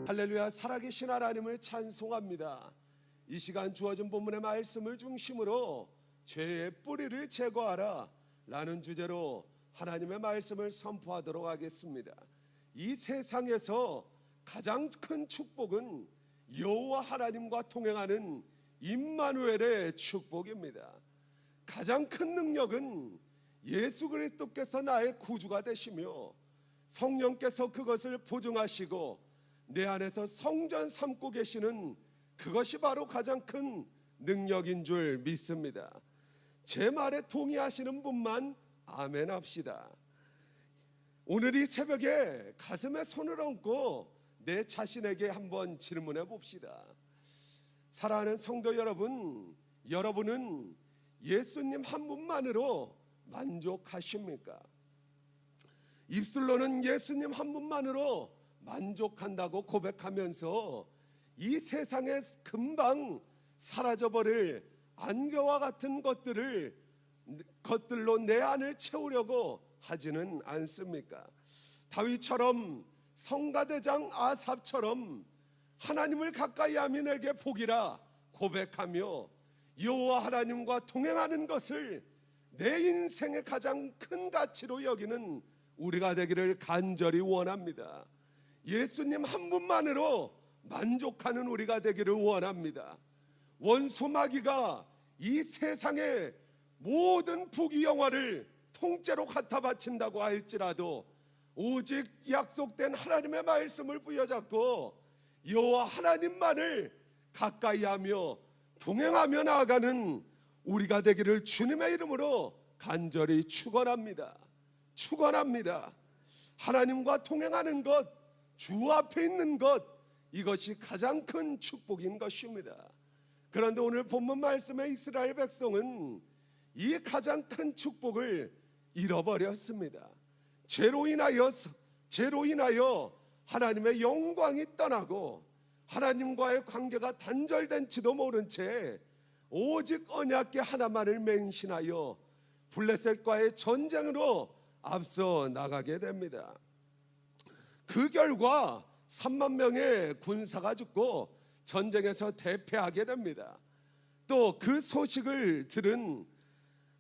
할렐루야. 살아계신 하나님을 찬송합니다. 이 시간 주어진 본문의 말씀을 중심으로 죄의 뿌리를 제거하라 라는 주제로 하나님의 말씀을 선포하도록 하겠습니다. 이 세상에서 가장 큰 축복은 여호와 하나님과 동행하는 임마누엘의 축복입니다. 가장 큰 능력은 예수 그리스도께서 나의 구주가 되시며 성령께서 그것을 보증하시고 내 안에서 성전 삼고 계시는 그것이 바로 가장 큰 능력인 줄 믿습니다. 제 말에 동의하시는 분만 아멘 합시다. 오늘 이 새벽에 가슴에 손을 얹고 내 자신에게 한번 질문해 봅시다. 사랑하는 성도 여러분, 여러분은 예수님 한 분만으로 만족하십니까? 입술로는 예수님 한 분만으로 만족한다고 고백하면서 이 세상에 금방 사라져버릴 안개와 같은 것들로 내 안을 채우려고 하지는 않습니까? 다윗처럼 성가대장 아삽처럼 하나님을 가까이 하면 내게 복이라 고백하며 여호와 하나님과 동행하는 것을 내 인생의 가장 큰 가치로 여기는 우리가 되기를 간절히 원합니다. 예수님 한 분만으로 만족하는 우리가 되기를 원합니다. 원수 마귀가 이 세상의 모든 부귀영화를 통째로 갖다 바친다고 할지라도 오직 약속된 하나님의 말씀을 부여잡고 여호와 하나님만을 가까이 하며 동행하며 나아가는 우리가 되기를 주님의 이름으로 간절히 축원합니다. 하나님과 동행하는 것, 주 앞에 있는 것, 이것이 가장 큰 축복인 것입니다. 그런데 오늘 본문 말씀의 이스라엘 백성은 이 가장 큰 축복을 잃어버렸습니다. 죄로 인하여 하나님의 영광이 떠나고 하나님과의 관계가 단절된지도 모른 채 오직 언약궤 하나만을 맹신하여 블레셋과의 전쟁으로 앞서 나가게 됩니다. 그 결과 3만 명의 군사가 죽고 전쟁에서 대패하게 됩니다. 또 그 소식을 들은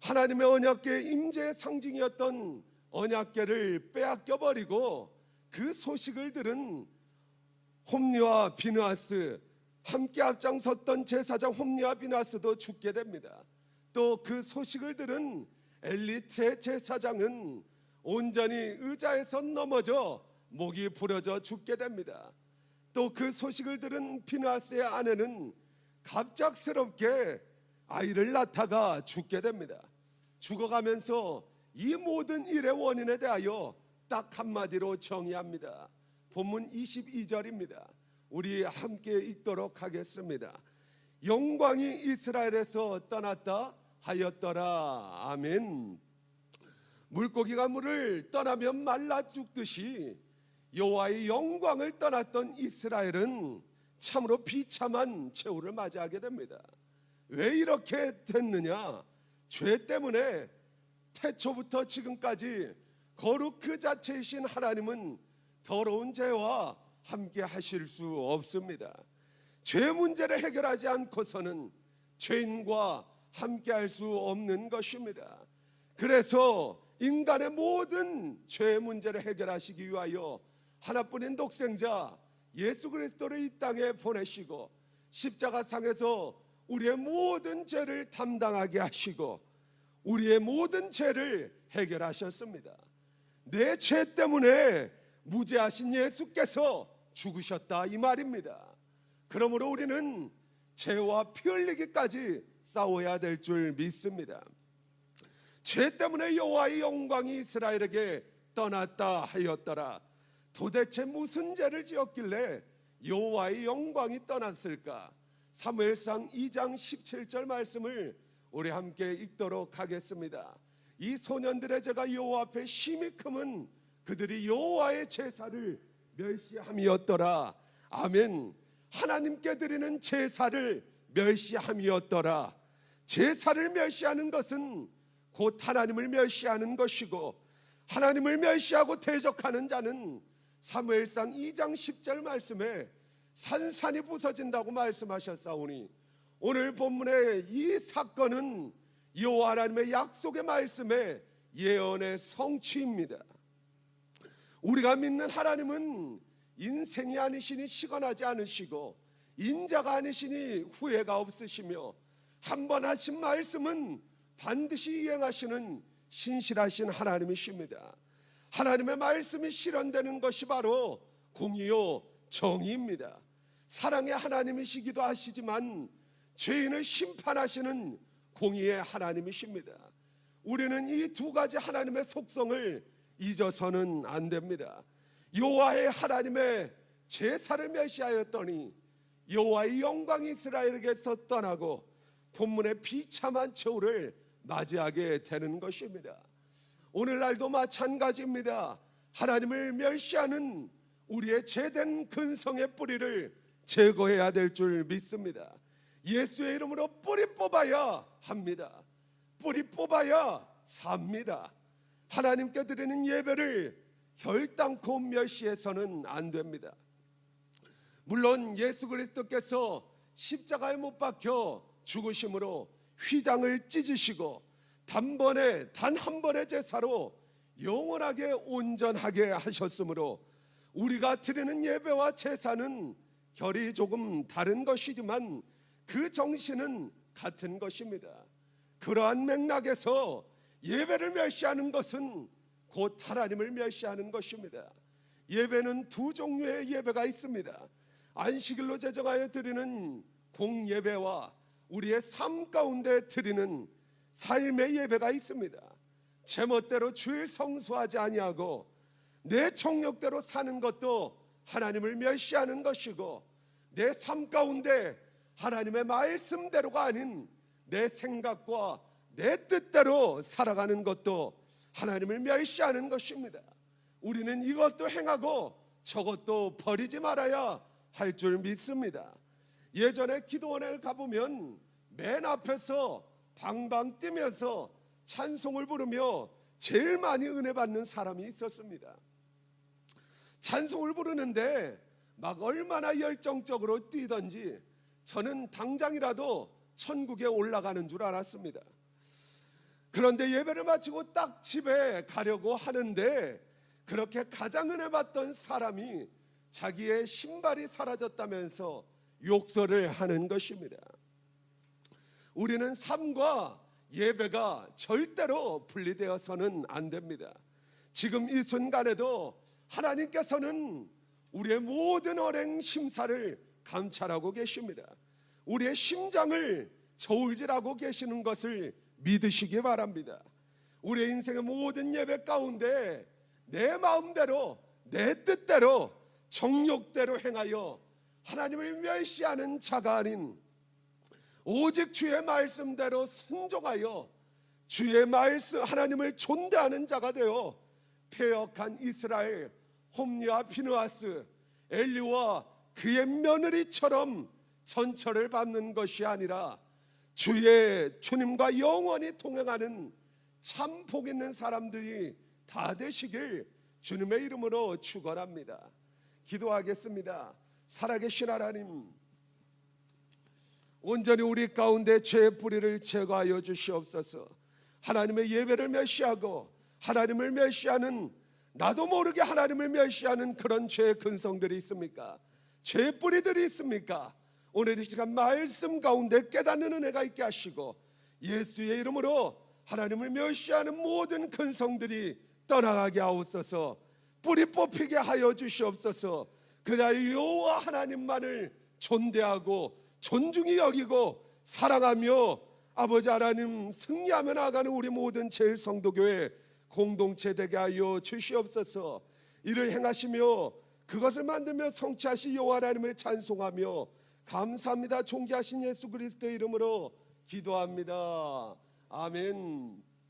하나님의 언약궤 임재의 상징이었던 언약궤를 빼앗겨 버리고 그 소식을 들은 홈리와 비느하스, 함께 앞장섰던 제사장 홈리와 비느하스도 죽게 됩니다. 또 그 소식을 들은 엘리트의 제사장은 온전히 의자에서 넘어져 목이 부러져 죽게 됩니다. 또 그 소식을 들은 비느하스의 아내는 갑작스럽게 아이를 낳다가 죽게 됩니다. 죽어가면서 이 모든 일의 원인에 대하여 딱 한마디로 정의합니다. 본문 22절입니다. 우리 함께 읽도록 하겠습니다. 영광이 이스라엘에서 떠났다 하였더라. 아멘. 물고기가 물을 떠나면 말라 죽듯이 여호와의 영광을 떠났던 이스라엘은 참으로 비참한 최후를 맞이하게 됩니다. 왜 이렇게 됐느냐? 죄 때문에 태초부터 지금까지 거룩 그 자체이신 하나님은 더러운 죄와 함께 하실 수 없습니다. 죄 문제를 해결하지 않고서는 죄인과 함께 할 수 없는 것입니다. 그래서 인간의 모든 죄 문제를 해결하시기 위하여 하나뿐인 독생자 예수 그리스도를 이 땅에 보내시고 십자가상에서 우리의 모든 죄를 담당하게 하시고 우리의 모든 죄를 해결하셨습니다. 내 죄 때문에 무죄하신 예수께서 죽으셨다 이 말입니다. 그러므로 우리는 죄와 피 흘리기까지 싸워야 될 줄 믿습니다. 죄 때문에 여호와의 영광이 이스라엘에게 떠났다 하였더라. 도대체 무슨 죄를 지었길래 여호와의 영광이 떠났을까? 사무엘상 2장 17절 말씀을 우리 함께 읽도록 하겠습니다. 이 소년들의 죄가 여호와 앞에 심히 크면 그들이 여호와의 제사를 멸시함이었더라. 아멘. 하나님께 드리는 제사를 멸시함이었더라. 제사를 멸시하는 것은 곧 하나님을 멸시하는 것이고 하나님을 멸시하고 대적하는 자는 사무엘상 2장 10절 말씀에 산산이 부서진다고 말씀하셨사오니 오늘 본문의 이 사건은 여호와 하나님의 약속의 말씀에 예언의 성취입니다. 우리가 믿는 하나님은 인생이 아니시니 시건하지 않으시고 인자가 아니시니 후회가 없으시며 한 번 하신 말씀은 반드시 이행하시는 신실하신 하나님이십니다. 하나님의 말씀이 실현되는 것이 바로 공의요 정의입니다. 사랑의 하나님이시기도 하시지만 죄인을 심판하시는 공의의 하나님이십니다. 우리는 이 두 가지 하나님의 속성을 잊어서는 안 됩니다. 여호와의 하나님의 제사를 멸시하였더니 여호와의 영광이 이스라엘에게서 떠나고 본문의 비참한 최후를 맞이하게 되는 것입니다. 오늘날도 마찬가지입니다. 하나님을 멸시하는 우리의 죄된 근성의 뿌리를 제거해야 될 줄 믿습니다. 예수의 이름으로 뿌리 뽑아야 합니다. 뿌리 뽑아야 삽니다. 하나님께 드리는 예배를 결단코 멸시해서는 안 됩니다. 물론 예수 그리스도께서 십자가에 못 박혀 죽으심으로 휘장을 찢으시고 단번에 단 한 번의 제사로 영원하게 온전하게 하셨으므로 우리가 드리는 예배와 제사는 결이 조금 다른 것이지만 그 정신은 같은 것입니다. 그러한 맥락에서 예배를 멸시하는 것은 곧 하나님을 멸시하는 것입니다. 예배는 두 종류의 예배가 있습니다. 안식일로 제정하여 드리는 공예배와 우리의 삶 가운데 드리는 삶의 예배가 있습니다. 제멋대로 주일 성수하지 아니하고 내 청력대로 사는 것도 하나님을 멸시하는 것이고 내 삶 가운데 하나님의 말씀대로가 아닌 내 생각과 내 뜻대로 살아가는 것도 하나님을 멸시하는 것입니다. 우리는 이것도 행하고 저것도 버리지 말아야 할 줄 믿습니다. 예전에 기도원에 가보면 맨 앞에서 방방 뛰면서 찬송을 부르며 제일 많이 은혜 받는 사람이 있었습니다. 찬송을 부르는데 막 얼마나 열정적으로 뛰던지 저는 당장이라도 천국에 올라가는 줄 알았습니다. 그런데 예배를 마치고 딱 집에 가려고 하는데 그렇게 가장 은혜 받던 사람이 자기의 신발이 사라졌다면서 욕설을 하는 것입니다. 우리는 삶과 예배가 절대로 분리되어서는 안 됩니다. 지금 이 순간에도 하나님께서는 우리의 모든 언행 심사를 감찰하고 계십니다. 우리의 심장을 저울질하고 계시는 것을 믿으시기 바랍니다. 우리의 인생의 모든 예배 가운데 내 마음대로 내 뜻대로 정욕대로 행하여 하나님을 멸시하는 자가 아닌 오직 주의 말씀대로 순종하여 주의 말씀 하나님을 존대하는 자가 되어 패역한 이스라엘 홈리와 비느하스 엘리와 그의 며느리처럼 전철을 밟는 것이 아니라 주님과 영원히 동행하는 참 복 있는 사람들이 다 되시길 주님의 이름으로 축원합니다. 기도하겠습니다. 살아계신 하나님, 온전히 우리 가운데 죄의 뿌리를 제거하여 주시옵소서. 하나님의 예배를 멸시하고 하나님을 멸시하는, 나도 모르게 하나님을 멸시하는 그런 죄의 근성들이 있습니까? 죄의 뿌리들이 있습니까? 오늘 이 시간 말씀 가운데 깨닫는 은혜가 있게 하시고 예수의 이름으로 하나님을 멸시하는 모든 근성들이 떠나가게 하옵소서. 뿌리 뽑히게 하여 주시옵소서. 그래야 여호와 하나님만을 존대하고 존중히 여기고 사랑하며 아버지 하나님 승리하며 나가는 우리 모든 제일성도교회 공동체 되게 하여 주시옵소서. 이를 행하시며 그것을 만들며 성취하신 여호와 하나님을 찬송하며 감사합니다. 존귀하신 예수 그리스도의 이름으로 기도합니다. 아멘.